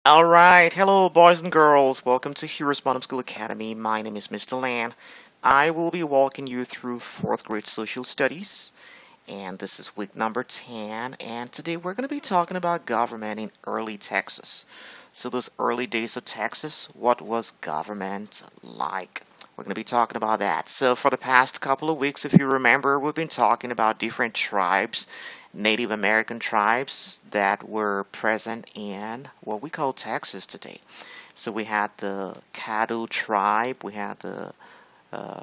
All right, hello boys and girls. Welcome to Homeschool Academy. My name is Mr. Lan. I will be walking you through 4th grade social studies, and this is week number 10. And today we're going to be talking about government in early Texas. So those early days of Texas, what was government like? We're going to be talking about that. So for the past couple of weeks, if you remember, we've been talking about different tribes, Native American tribes that were present in what we call Texas today. So we had the Caddo tribe, we had the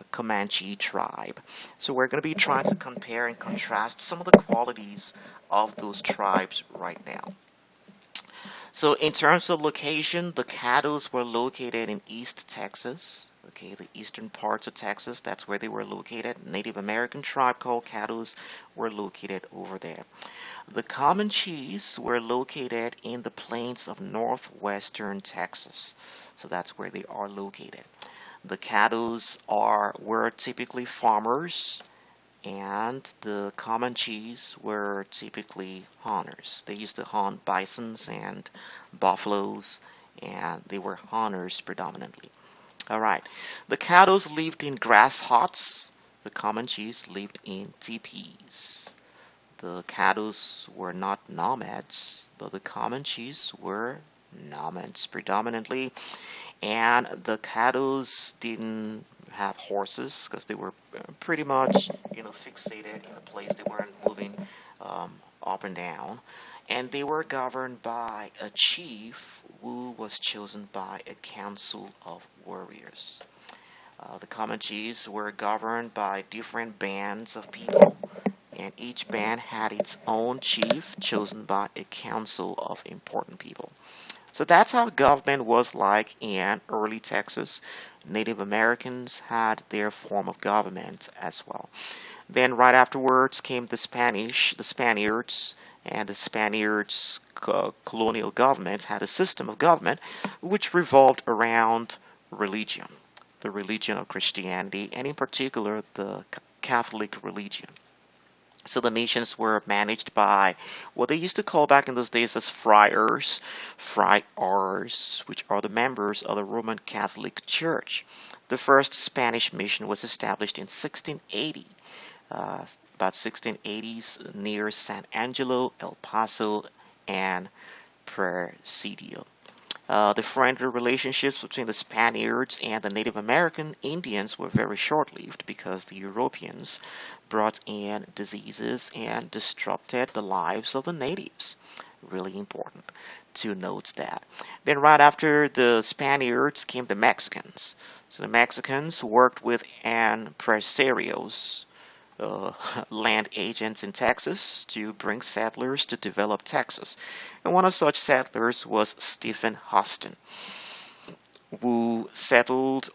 Comanche tribe. So we're going to be trying to compare and contrast some of the qualities of those tribes right now. So in terms of location, the Caddos were located in East Texas. Okay, the eastern parts of Texas, that's where they were located. Native American tribe called Caddos were located over there. The Comanches were located in the plains of northwestern Texas. So that's where they are located. The Caddos were typically farmers, and the Comanches were typically hunters. They used to hunt bisons and buffaloes, and they were hunters predominantly. All right, the Caddos lived in grass huts. The Comanches lived in teepees. The Caddos were not nomads, but the Comanches were nomads predominantly. And the Caddos didn't have horses because they were pretty much, fixated in a place. They weren't moving up and down. And they were governed by a chief who was chosen by a council of warriors. The Comanches were governed by different bands of people, and each band had its own chief chosen by a council of important people. So that's how government was like in early Texas. Native Americans had their form of government as well. Then right afterwards came the Spaniards, and the Spaniards' colonial government had a system of government which revolved around religion, the religion of Christianity, and in particular the Catholic religion. So the nations were managed by what they used to call back in those days as friars, which are the members of the Roman Catholic Church. The first Spanish mission was established in 1680, about 1680s, near San Angelo, El Paso, and Presidio. The friendly relationships between the Spaniards and the Native American Indians were very short-lived because the Europeans brought in diseases and disrupted the lives of the natives. Really important to note that. Then right after the Spaniards came the Mexicans. So the Mexicans worked with empresarios, land agents in Texas, to bring settlers to develop Texas. And one of such settlers was Stephen Houston, who settled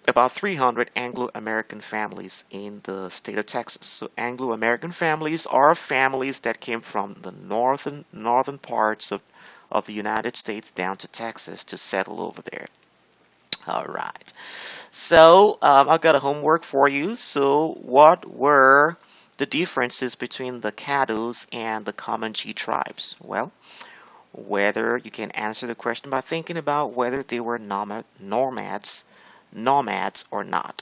about 300 Anglo-American families in the state of Texas. So Anglo-American families are families that came from the northern parts of the United States down to Texas to settle over there. All right. So I've got a homework for you. So what were the differences between the Caddos and the Comanche tribes? Well, whether you can answer the question by thinking about whether they were nomads or not,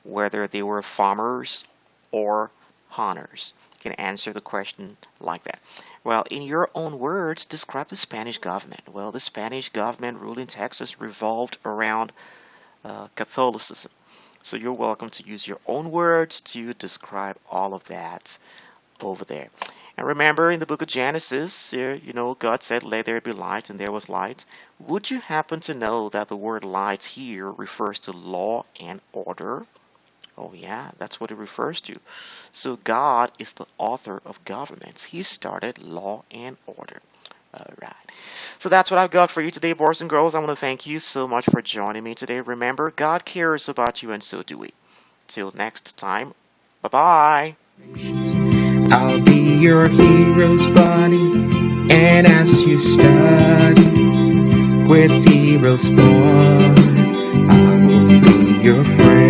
whether they were farmers or hunters. You can answer the question like that. Well, in your own words, describe the Spanish government. Well, the Spanish government ruling Texas revolved around Catholicism. So you're welcome to use your own words to describe all of that over there. And remember, in the book of Genesis, God said, "Let there be light," and there was light. Would you happen to know that the word light here refers to law and order? Oh yeah, that's what it refers to. So God is the author of governments. He started law and order. All right. So that's what I've got for you today, boys and girls. I want to thank you so much for joining me today. Remember, God cares about you, and so do we. Till next time, bye-bye. I'll be your hero's buddy, and as you study with HeroesMart, I will be your friend.